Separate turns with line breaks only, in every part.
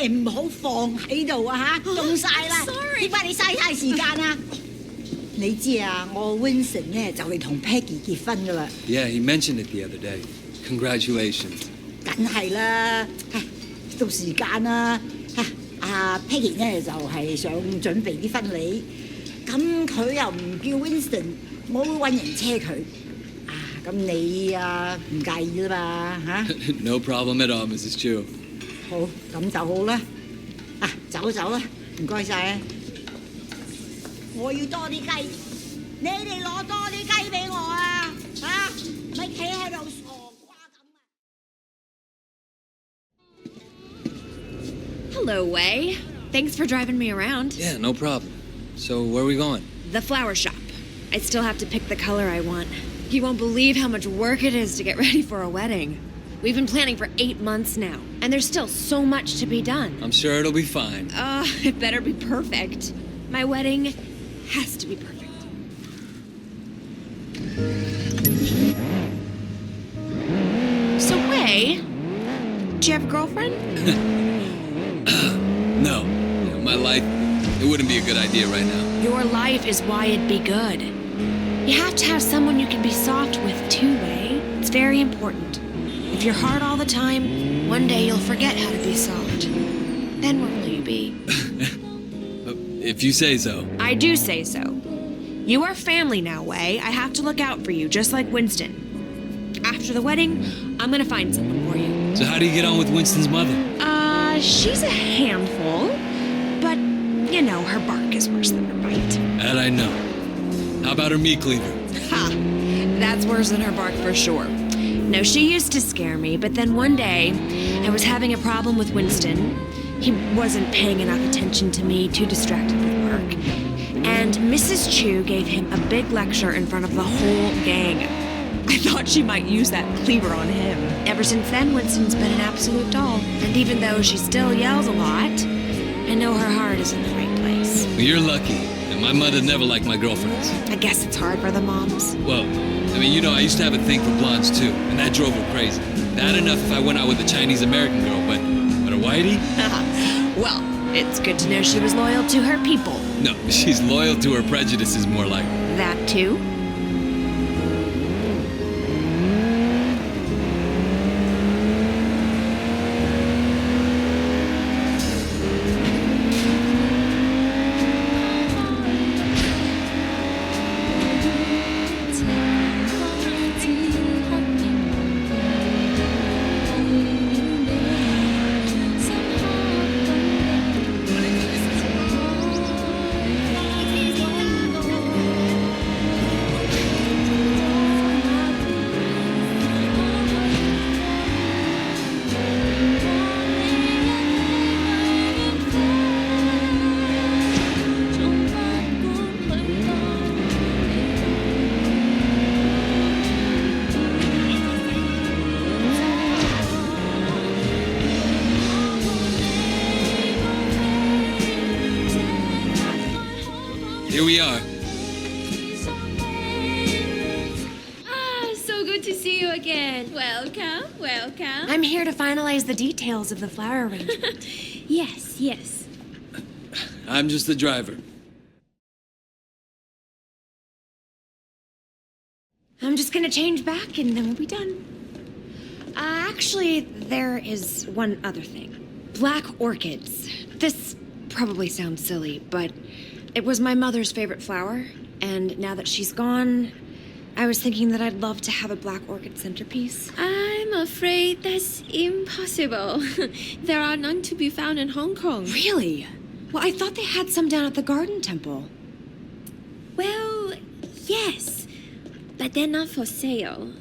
嘢唔好放喺度啊嚇，凍晒啦！點解你嘥晒時間啊？你知啊，我 Winston 咧就嚟同 Peggy 結婚噶啦。
Yeah, he mentioned it the other day. Congratulations.
梗係啦，到時間啦。阿 Peggy 咧就係想準備啲婚禮，咁佢又唔叫 Winston， 我會揾人車佢。咁你唔介意啦嘛嚇
？No problem at all, Mrs. Chu.
好，咁就好啦。走啦，唔該晒啊！我要多啲雞，你哋攞多啲雞俾我啊！咪企喺度傻瓜咁啊
Hello, Wei. Thanks for driving me around.
Yeah, no problem. So, where are we going?
The flower shop. I still have to pick the color I want. You won't believe how much work it is to get ready for a wedding. We've been planning for 8 months now, and there's still so much to be done.
I'm sure it'll be fine.
It better be perfect. My wedding has to be perfect. So, Wei, do you have a girlfriend?
No. My life, it wouldn't be a good idea right now.
Your life is why it'd be good. You have to have someone you can be soft with too, Wei. It's very important. If you're hard all the time, one day you'll forget how to be soft. Then where will you be?
If you say so.
I do say so. You are family now, Wei. I have to look out for you, just like Winston. After the wedding, I'm gonna find someone for you.
So how do you get on with Winston's mother?
She's a handful, but, you know, her bark is worse than her bite.
That I know. How about her meat cleaver?
Ha! That's worse than her bark for sure. No, she used to scare me, but then one day, I was having a problem with Winston. He wasn't paying enough attention to me, too distracted with work. And Mrs. Chu gave him a big lecture in front of the whole gang. I thought she might use that cleaver on him. Ever since then, Winston's been an absolute doll. And even though she still yells a lot, I know her heart is in the right place.
Well, you're lucky. And my mother never liked my girlfriends.
I guess it's hard for the moms.
Well, I mean, you know, I used to have a thing for blondes too, and that drove her crazy. Bad enough if I went out with a Chinese-American girl, but a whitey?
Well, it's good to know she was loyal to her people.
No, she's loyal to her prejudices more like.
That too?
Here we are.
So good to see you again. Welcome.
I'm here to finalize the details of the flower arrangement.
Yes.
I'm just the driver.
I'm just gonna change back and then we'll be done. Actually, there is one other thing. Black orchids. This probably sounds silly, but it was my mother's favorite flower, and now that she's gone, I was thinking that I'd love to have a black orchid centerpiece.
I'm afraid that's impossible. There are none to be found in Hong Kong.
Really? Well, I thought they had some down at the Garden Temple.
Well, yes, but they're not for sale.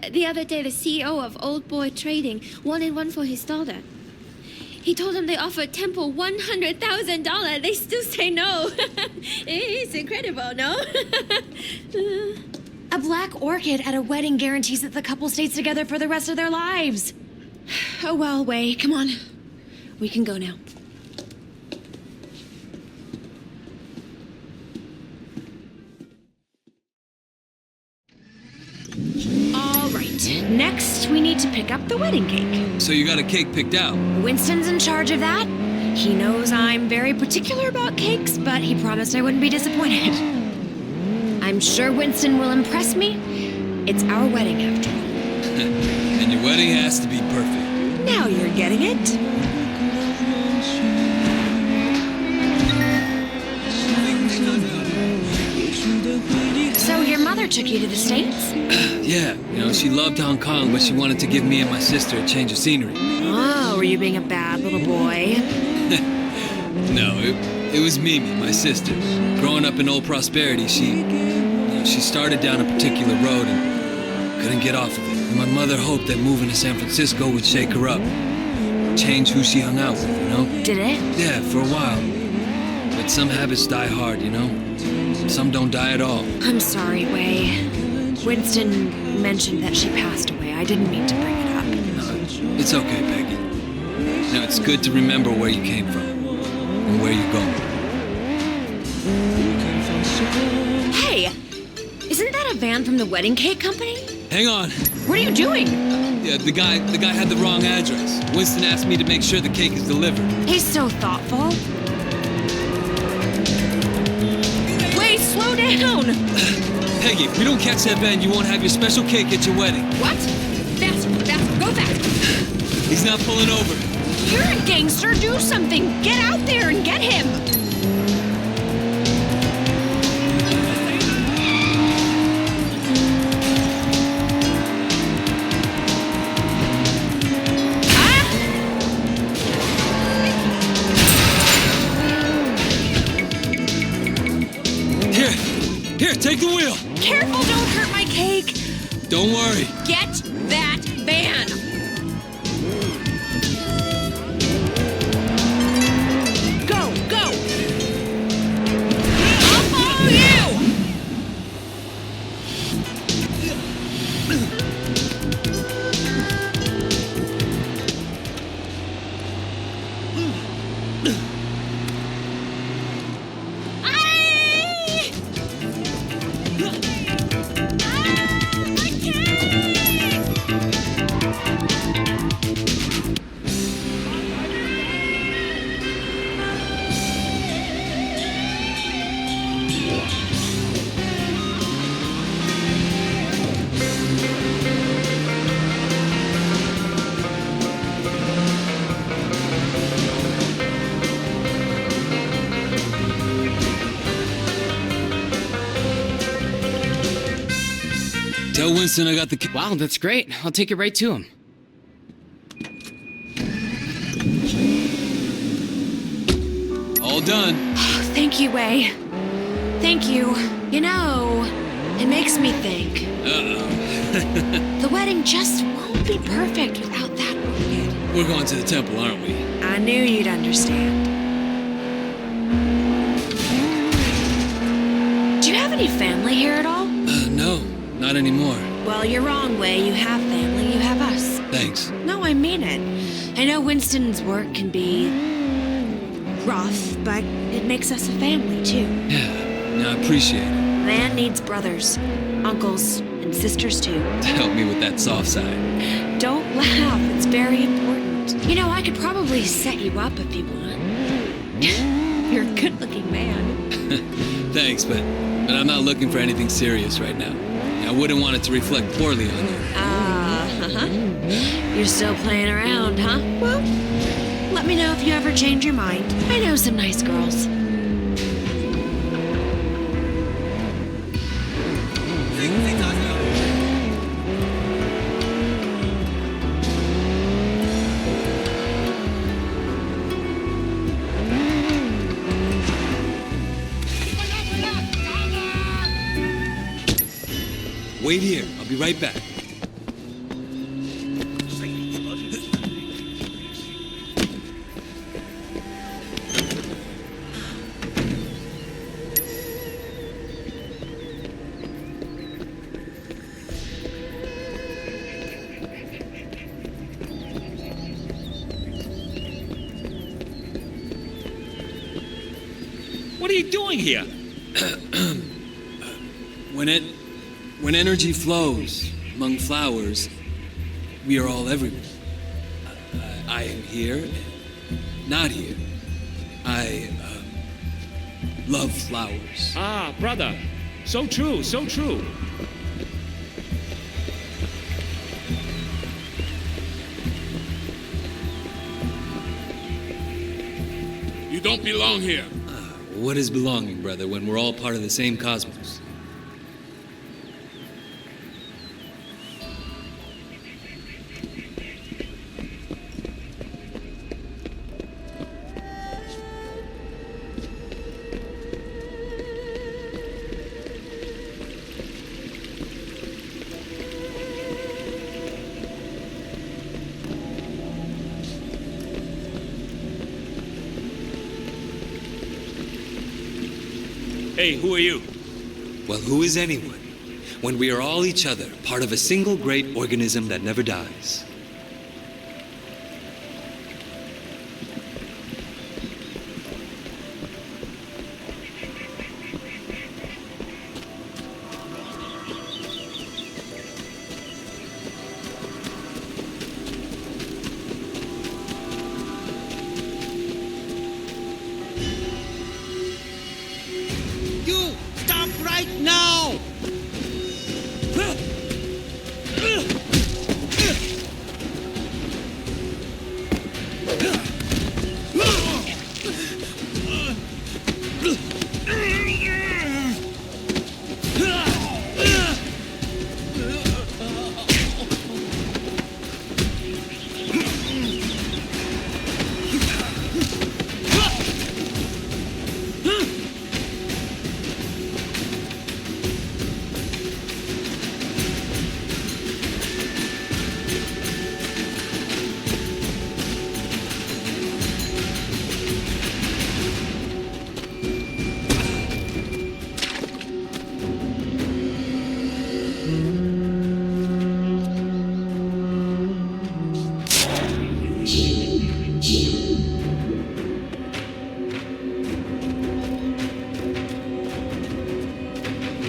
The other day, the CEO of Old Boy Trading wanted one for his daughter. He told them they offered Temple $100,000. They still say no. It's incredible, no?
A black orchid at a wedding guarantees that the couple stays together for the rest of their lives. Oh well, Wei, come on. We can go now. All right, next we need to pick up the wedding cake.
So you got a cake picked out?
Winston's in charge of that. He knows I'm very particular about cakes, but he promised I wouldn't be disappointed. I'm sure Winston will impress me. It's our wedding after all.
And your wedding has to be perfect.
Now you're getting it. So your mother took you to the States?
Yeah, she loved Hong Kong, but she wanted to give me and my sister a change of scenery.
Oh, were you being a bad little boy?
No, it was Mimi, my sister. Growing up in Old Prosperity, she started down a particular road and couldn't get off of it. And my mother hoped that moving to San Francisco would shake her up. Change who she hung out with,
Did it?
Yeah, for a while. But some habits die hard, Some don't die at all.
I'm sorry, Wei. Winston mentioned that she passed away. I didn't mean to bring it up.
No, it's okay, Peggy. It's good to remember where you came from and where you're going.
Hey! Isn't that a van from the wedding cake company?
Hang on.
What are you doing?
Yeah, the guy had the wrong address. Winston asked me to make sure the cake is delivered.
He's so thoughtful. Wait, slow down!
Peggy, if we don't catch that van, you won't have your special cake at your wedding.
What? Faster, go fast!
He's not pulling over.
You're a gangster, do something! Get out there and get him!
Here, take the wheel.
Careful, don't hurt my cake.
Don't worry.
Get that van. Go. I'll follow you.
Tell Winston I got the cake.
Wow, that's great. I'll take it right to him.
All done.
Oh, thank you, Wei. Thank you. It makes me think.
Uh-oh.
The wedding just won't be perfect without that orchid.
We're going to the temple, aren't we?
I knew you'd understand. Do you have any family here at all?
No, not anymore.
Well, you're wrong, Wei. You have family. You have us.
Thanks.
No, I mean it. I know Winston's work can be rough, but it makes us a family, too.
Yeah, I appreciate it.
Man needs brothers, uncles, and sisters, too.
Help me with that soft side.
Don't laugh. It's very important. I could probably set you up if you want. You're a good-looking man.
Thanks, but I'm not looking for anything serious right now. I wouldn't want it to reflect poorly on you.
You're still playing around, huh? Well, let me know if you ever change your mind. I know some nice girls.
Wait here. I'll be right back.
What are you doing here?
When energy flows among flowers, we are all everywhere. I am here, not here. I love flowers.
Ah, brother. So true, so true.
You don't belong here.
What is belonging, brother, when we're all part of the same cosmos?
Hey, who are you?
Well, who is anyone when we are all each other, part of a single great organism that never dies?
You stop right now!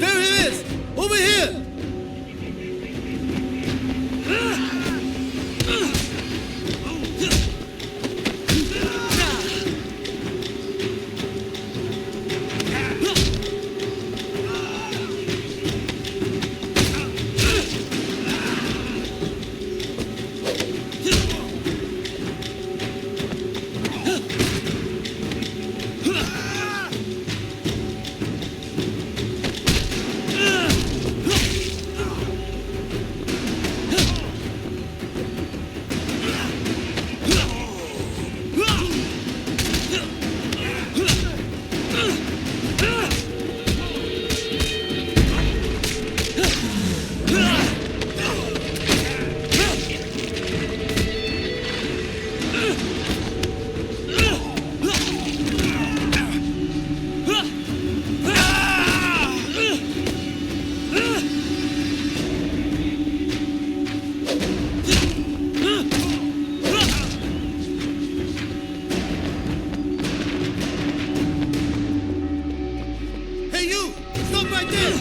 There he is! Over here! Hey you! Stop right there!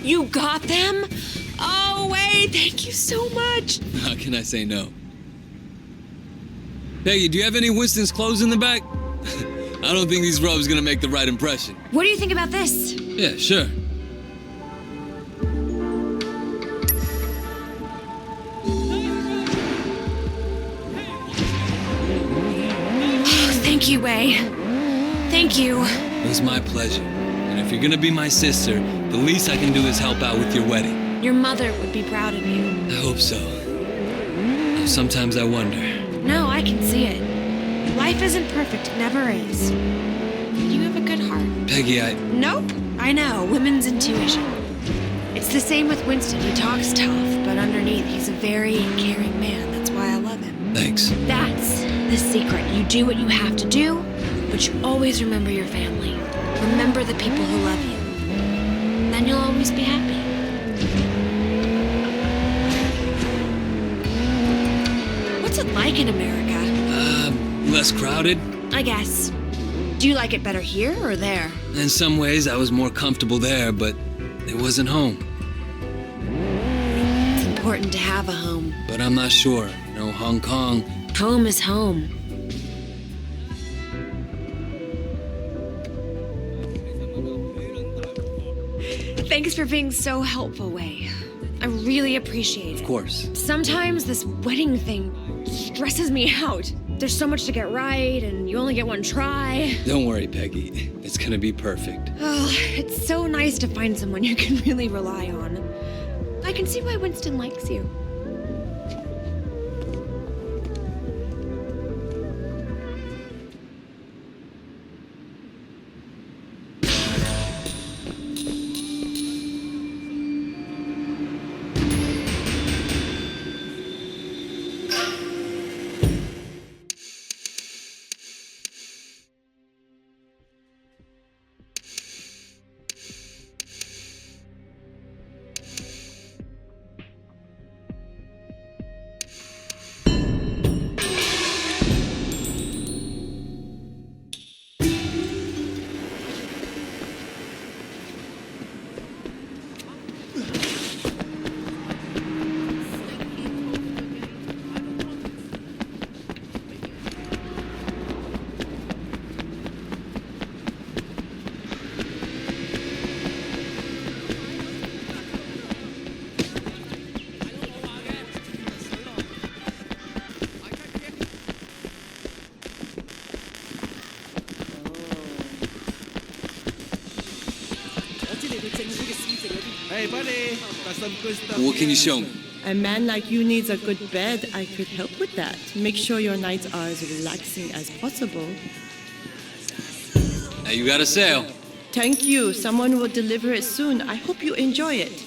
You got them? Oh, Wade, thank you so much.
How can I say no? Peggy, do you have any Winston's clothes in the back? I don't think these robes gonna make the right impression.
What do you think about this?
Yeah, sure.
Thank you, Wei. Thank you.
It was my pleasure. And if you're gonna be my sister, the least I can do is help out with your wedding.
Your mother would be proud of you.
I hope so. Though sometimes I wonder.
No, I can see it. Life isn't perfect, it never is. You have a good heart.
Peggy,
Nope. I know, women's intuition. It's the same with Winston. He talks tough, but underneath, he's a very caring man. That's why I love him.
Thanks.
That's the secret. You do what you have to do, but you always remember your family. Remember the people who love you. Then you'll always be happy. What's it like in America?
Less crowded.
I guess. Do you like it better here or there?
In some ways, I was more comfortable there, but it wasn't home.
It's important to have a home.
But I'm not sure. You know, Hong Kong.
Home is home. Thanks for being so helpful, Wei. I really appreciate it.
Of course.
Sometimes this wedding thing stresses me out. There's so much to get right, and you only get one try.
Don't worry, Peggy. It's gonna be perfect.
Oh, it's so nice to find someone you can really rely on. I can see why Winston likes you.
Hey, buddy. Got some good stuff.
What can you show me?
A man like you needs a good bed. I could help with that. Make sure your nights are as relaxing as possible.
Now you got a sale.
Thank you. Someone will deliver it soon. I hope you enjoy it.